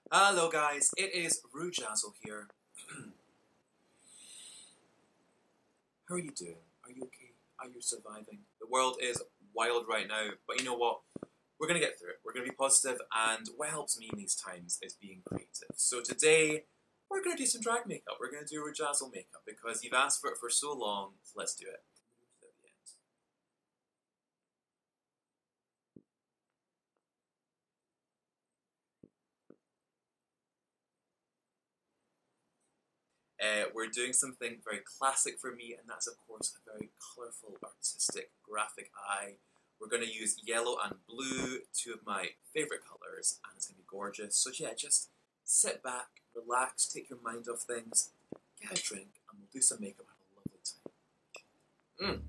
Hello guys, it is Rujazzle here. How are you doing? Are you okay? Are you surviving? The world is wild right now, but you know what? We're going to get through it. We're going to be positive, and what helps me in these times is being creative. So today, we're going to do some drag makeup. We're going to do Rujazzle makeup because you've asked for it for so long, so let's do it. We're doing something very classic for me, and that's of course a very colourful, artistic, graphic eye. We're going to use yellow and blue, two of my favourite colours, and it's going to be gorgeous. So yeah, just sit back, relax, take your mind off things, get a drink, and we'll do some makeup, have a lovely time.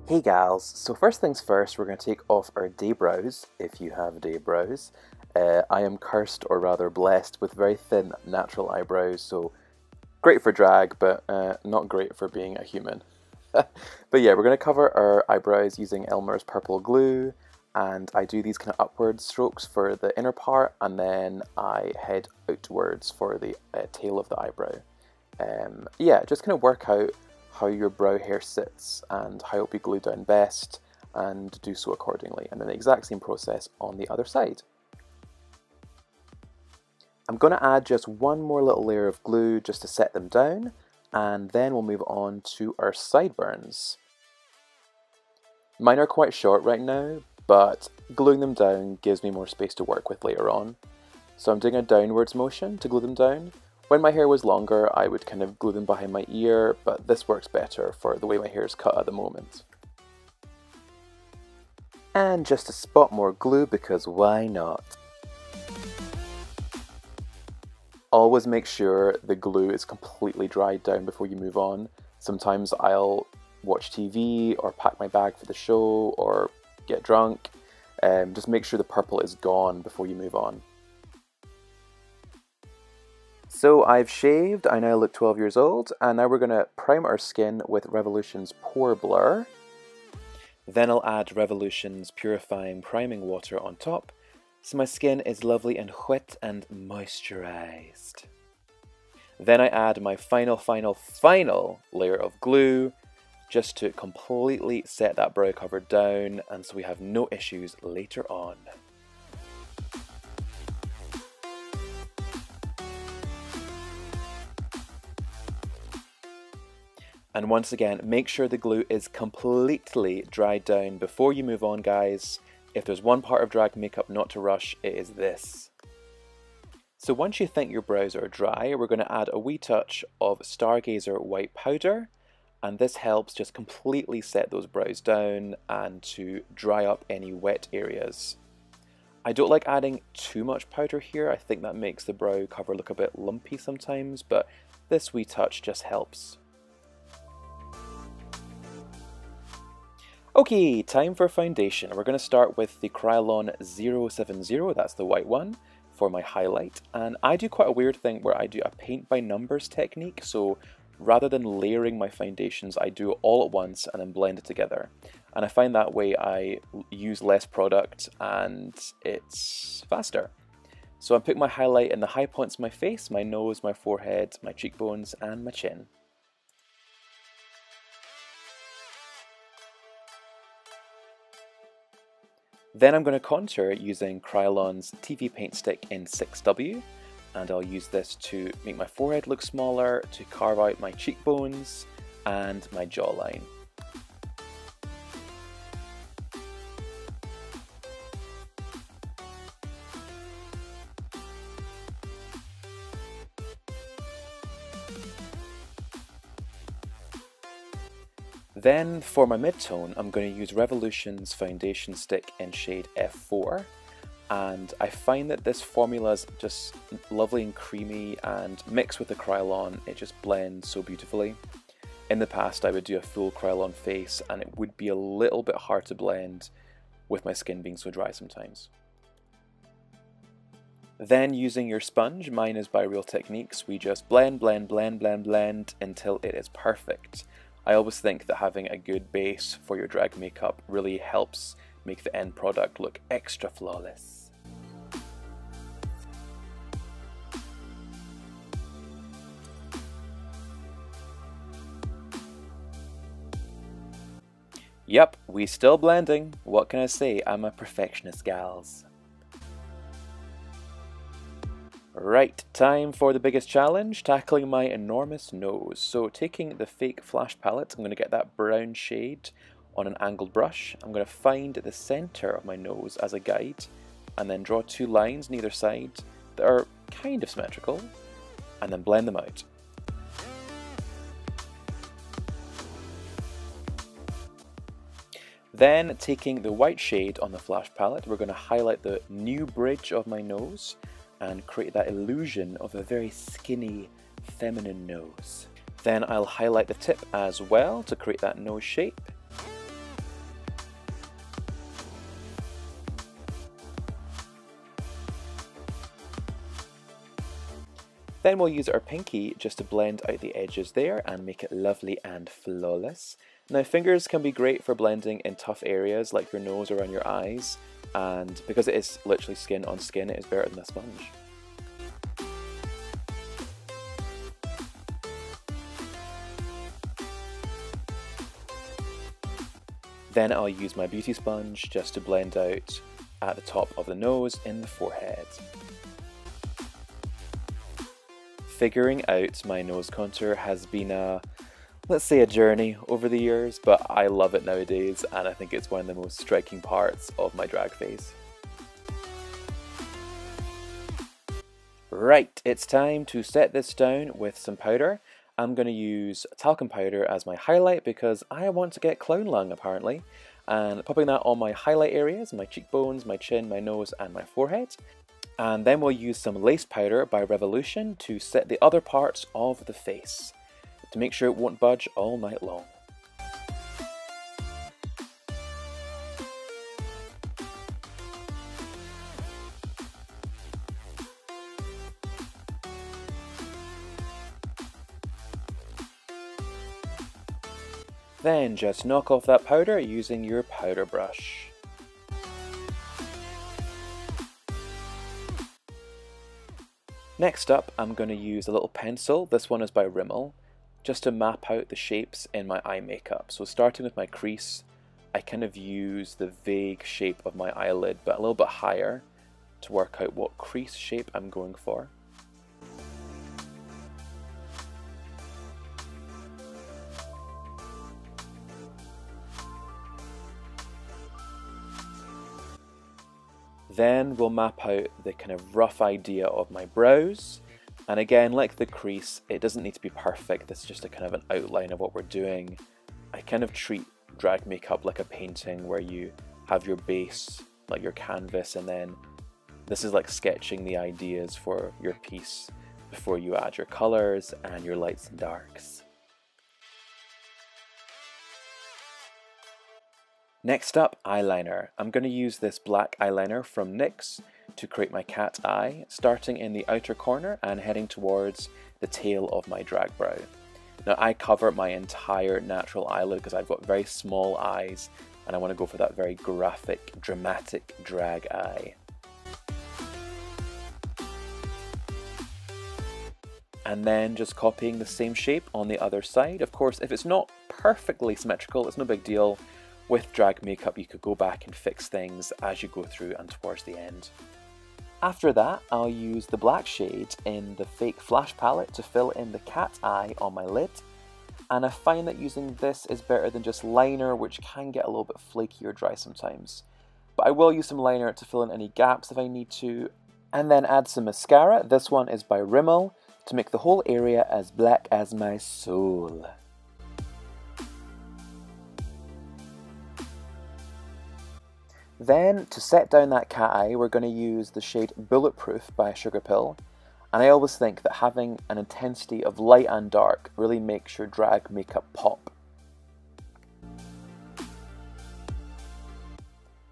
Hey gals, so first things first, we're going to take off our day brows, if you have day brows. I am cursed, or rather blessed, with very thin natural eyebrows, so great for drag, but not great for being a human. But yeah, we're going to cover our eyebrows using Elmer's purple glue, and I do these kind of upward strokes for the inner part, and then I head outwards for the tail of the eyebrow. Yeah, just kind of work out how your brow hair sits and how it'll be glued down best, and do so accordingly. And then the exact same process on the other side. I'm going to add just one more little layer of glue just to set them down, and then we'll move on to our sideburns. Mine are quite short right now, but gluing them down gives me more space to work with later on. So I'm doing a downwards motion to glue them down. When my hair was longer, I would kind of glue them behind my ear, but this works better for the way my hair is cut at the moment. And just a spot more glue, because why not? Always make sure the glue is completely dried down before you move on. Sometimes I'll watch TV or pack my bag for the show or get drunk. Just make sure the purple is gone before you move on. So I've shaved, I now look 12 years old, and now we're going to prime our skin with Revolution's Pore Blur. Then I'll add Revolution's Purifying Priming Water on top, so my skin is lovely and wet and moisturized. Then I add my final layer of glue, just to completely set that brow cover down, and so we have no issues later on. And once again, make sure the glue is completely dried down before you move on, guys. If there's one part of drag makeup not to rush, it is this. So once you think your brows are dry, we're going to add a wee touch of Stargazer white powder, and this helps just completely set those brows down and to dry up any wet areas. I don't like adding too much powder here. I think that makes the brow cover look a bit lumpy sometimes, but this wee touch just helps. Okay, time for foundation. We're going to start with the Kryloan 070, that's the white one, for my highlight. And I do quite a weird thing where I do a paint by numbers technique, so rather than layering my foundations, I do it all at once and then blend it together. And I find that way I use less product and it's faster. So I'm putting my highlight in the high points of my face, my nose, my forehead, my cheekbones, and my chin. Then I'm going to contour using Kryloan's TV Paint Stick in 6W, and I'll use this to make my forehead look smaller, to carve out my cheekbones and my jawline. Then for my mid-tone, I'm going to use Revolution's foundation stick in shade F4, and I find that this formula is just lovely and creamy, and mixed with the Kryloan, it just blends so beautifully. In the past I would do a full Kryloan face and it would be a little bit hard to blend with my skin being so dry sometimes. Then using your sponge, mine is by Real Techniques, we just blend until it is perfect. I always think that having a good base for your drag makeup really helps make the end product look extra flawless. Yep, we still blending. What can I say? I'm a perfectionist, gals. Right, time for the biggest challenge, tackling my enormous nose. So taking the fake flash palette, I'm going to get that brown shade on an angled brush. I'm going to find the center of my nose as a guide and then draw two lines on either side that are kind of symmetrical and then blend them out. Then taking the white shade on the flash palette, we're going to highlight the new bridge of my nose and create that illusion of a very skinny, feminine nose. Then I'll highlight the tip as well to create that nose shape. Then we'll use our pinky just to blend out the edges there and make it lovely and flawless. Now fingers can be great for blending in tough areas like your nose or around your eyes, and because it is literally skin on skin, it is better than a sponge. Then I'll use my beauty sponge just to blend out at the top of the nose in the forehead. Figuring out my nose contour has been a, let's say, a journey over the years, but I love it nowadays and I think it's one of the most striking parts of my drag face. Right, it's time to set this down with some powder. I'm going to use Talcum Powder as my highlight because I want to get clown lung apparently, and popping that on my highlight areas, my cheekbones, my chin, my nose and my forehead. And then we'll use some lace powder by Revolution to set the other parts of the face to make sure it won't budge all night long. Then just knock off that powder using your powder brush. Next up, I'm going to use a little pencil, this one is by Rimmel, just to map out the shapes in my eye makeup. So starting with my crease, I kind of use the vague shape of my eyelid, but a little bit higher to work out what crease shape I'm going for. Then we'll map out the kind of rough idea of my brows. And again, like the crease, it doesn't need to be perfect. This is just a kind of an outline of what we're doing. I kind of treat drag makeup like a painting where you have your base, like your canvas, and then this is like sketching the ideas for your piece before you add your colors and your lights and darks. Next up, eyeliner. I'm going to use this black eyeliner from NYX to create my cat eye, starting in the outer corner and heading towards the tail of my drag brow. Now I cover my entire natural eyelid because I've got very small eyes and I want to go for that very graphic, dramatic drag eye. And then just copying the same shape on the other side. Of course, if it's not perfectly symmetrical, it's no big deal. With drag makeup, you could go back and fix things as you go through and towards the end. After that, I'll use the black shade in the fake flash palette to fill in the cat eye on my lid. And I find that using this is better than just liner, which can get a little bit flaky or dry sometimes. But I will use some liner to fill in any gaps if I need to. And then add some mascara. This one is by Rimmel to make the whole area as black as my soul. Then, to set down that cat eye, we're going to use the shade Bulletproof by Sugarpill. And I always think that having an intensity of light and dark really makes your drag makeup pop.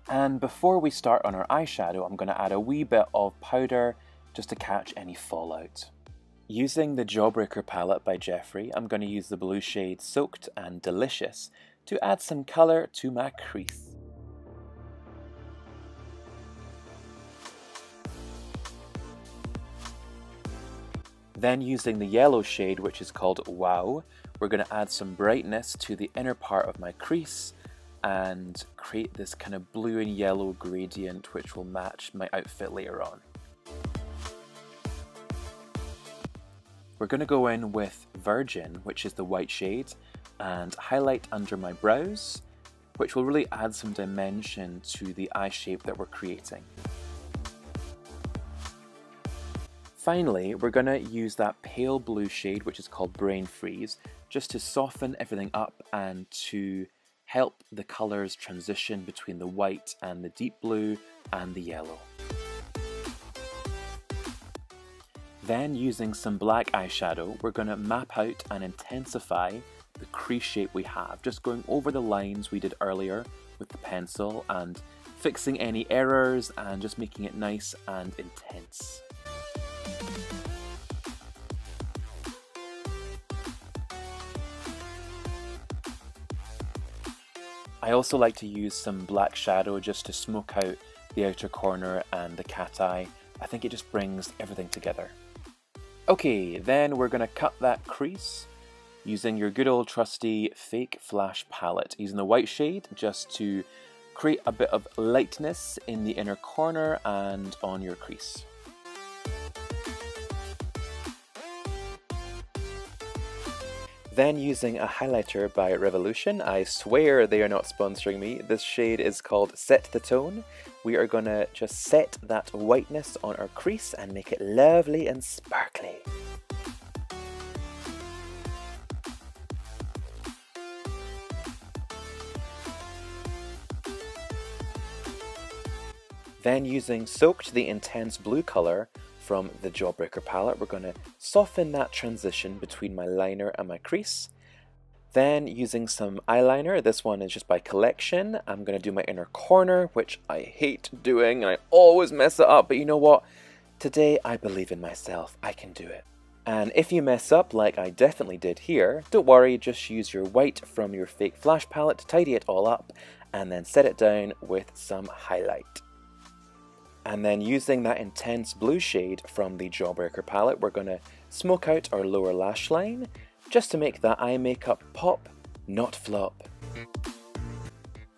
And before we start on our eyeshadow, I'm going to add a wee bit of powder just to catch any fallout. Using the Jawbreaker palette by Jeffree, I'm going to use the blue shade Soaked and Delicious to add some colour to my crease. Then using the yellow shade, which is called Wow, we're going to add some brightness to the inner part of my crease and create this kind of blue and yellow gradient which will match my outfit later on. We're going to go in with Virgin, which is the white shade, and highlight under my brows, which will really add some dimension to the eye shape that we're creating. Finally, we're going to use that pale blue shade, which is called Brain Freeze, just to soften everything up and to help the colours transition between the white and the deep blue and the yellow. Then, using some black eyeshadow, we're going to map out and intensify the crease shape we have, just going over the lines we did earlier with the pencil and fixing any errors and just making it nice and intense. I also like to use some black shadow just to smoke out the outer corner and the cat eye. I think it just brings everything together. Okay, then we're going to cut that crease using your good old trusty fake flash palette, using the white shade just to create a bit of lightness in the inner corner and on your crease. Then using a highlighter by Revolution, I swear they are not sponsoring me, this shade is called Set the Tone. We are going to just set that whiteness on our crease and make it lovely and sparkly. Then using Soaked, the intense blue colour from the Jawbreaker palette, we're going to soften that transition between my liner and my crease. Then using some eyeliner, this one is just by Complexion, I'm going to do my inner corner, which I hate doing, and I always mess it up, but you know what? Today I believe in myself, I can do it. And if you mess up like I definitely did here, don't worry, just use your white from your fake flash palette to tidy it all up, and then set it down with some highlight. And then using that intense blue shade from the Jawbreaker palette, we're going to smoke out our lower lash line, just to make that eye makeup pop, not flop.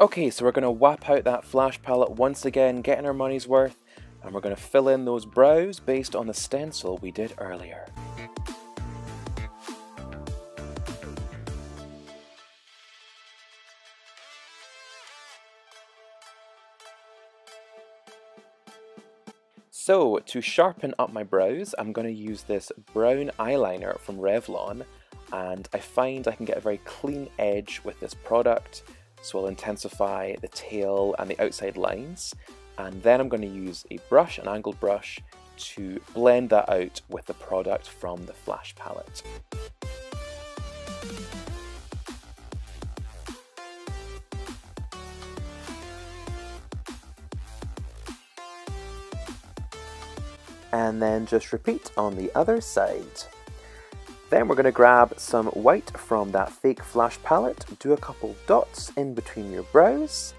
Okay, so we're going to whap out that flash palette once again, getting our money's worth, and we're going to fill in those brows based on the stencil we did earlier. So, to sharpen up my brows, I'm going to use this brown eyeliner from Revlon, and I find I can get a very clean edge with this product, so I'll intensify the tail and the outside lines, and then I'm going to use a brush, an angled brush, to blend that out with the product from the Flash palette. And then just repeat on the other side. Then we're going to grab some white from that fake flash palette, do a couple dots in between your brows,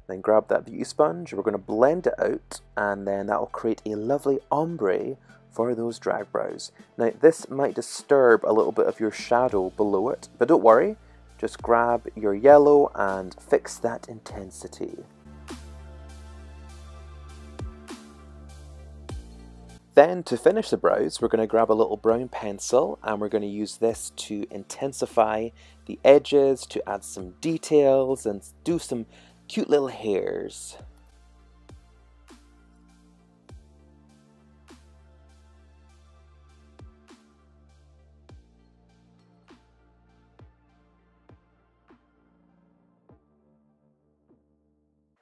then grab that beauty sponge, we're going to blend it out, and then that will create a lovely ombre for those drag brows. Now this might disturb a little bit of your shadow below it, but don't worry, just grab your yellow and fix that intensity. Then to finish the brows, we're going to grab a little brown pencil and we're going to use this to intensify the edges, to add some details and do some cute little hairs.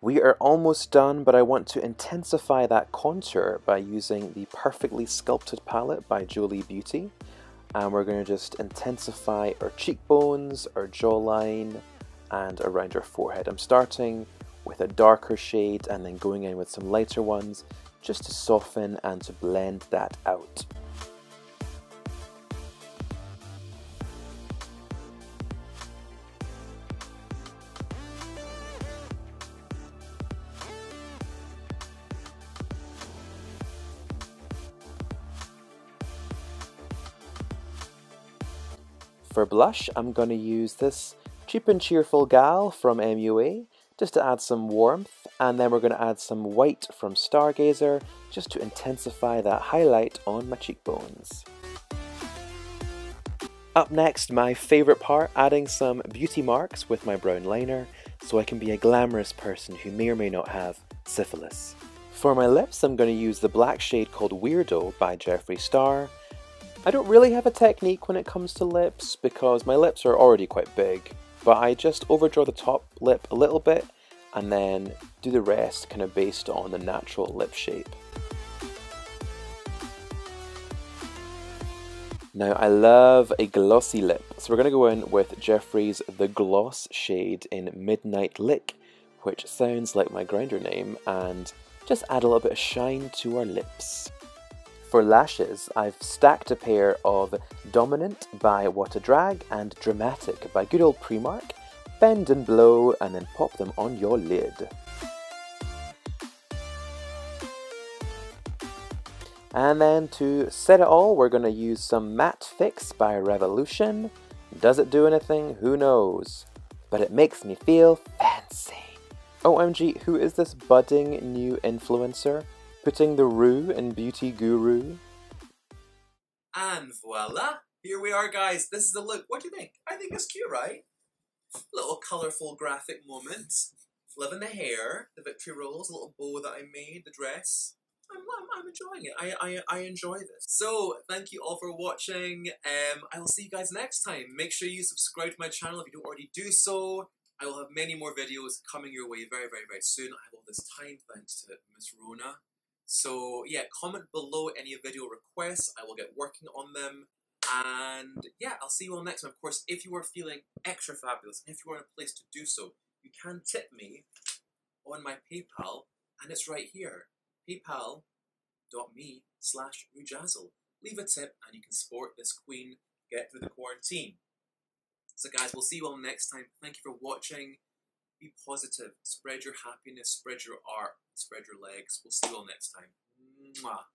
We are almost done, but I want to intensify that contour by using the Perfectly Sculpted palette by Jolie Beauty. And we're going to just intensify our cheekbones, our jawline, and around our forehead. I'm starting with a darker shade and then going in with some lighter ones just to soften and to blend that out. For blush, I'm going to use this Cheap and Cheerful Gal from MUA, just to add some warmth, and then we're going to add some white from Stargazer, just to intensify that highlight on my cheekbones. Up next, my favourite part, adding some beauty marks with my brown liner, so I can be a glamorous person who may or may not have syphilis. For my lips, I'm going to use the black shade called Weirdo by Jeffree Star. I don't really have a technique when it comes to lips, because my lips are already quite big, but I just overdraw the top lip a little bit, and then do the rest kind of based on the natural lip shape. Now I love a glossy lip, so we're going to go in with Jeffree's The Gloss shade in Midnight Lick, which sounds like my grinder name, and just add a little bit of shine to our lips. For lashes, I've stacked a pair of Dominant by What a Drag and Dramatic by good old Primark. Bend and blow, and then pop them on your lid. And then to set it all, we're going to use some Matte Fix by Revolution. Does it do anything? Who knows? But it makes me feel fancy. OMG, who is this budding new influencer? Putting the roux in Beauty Guru? And voila! Here we are, guys. This is the look. What do you think? I think it's cute, right? Little colourful graphic moment. Loving the hair, the victory rolls, a little bow that I made, the dress. I'm enjoying it. I enjoy this. So, thank you all for watching. I will see you guys next time. Make sure you subscribe to my channel if you don't already do so. I will have many more videos coming your way very, very, very soon. I have all this time thanks to Miss Rona. So, yeah, comment below any video requests. I will get working on them. And, yeah, I'll see you all next time. Of course, if you are feeling extra fabulous, if you are in a place to do so, you can tip me on my PayPal, and it's right here. PayPal.me/Rujazzle. Leave a tip and you can support this queen get through the quarantine. So guys, we'll see you all next time. Thank you for watching. Be positive. Spread your happiness. Spread your art. Spread your legs. We'll see you all next time. Mwah.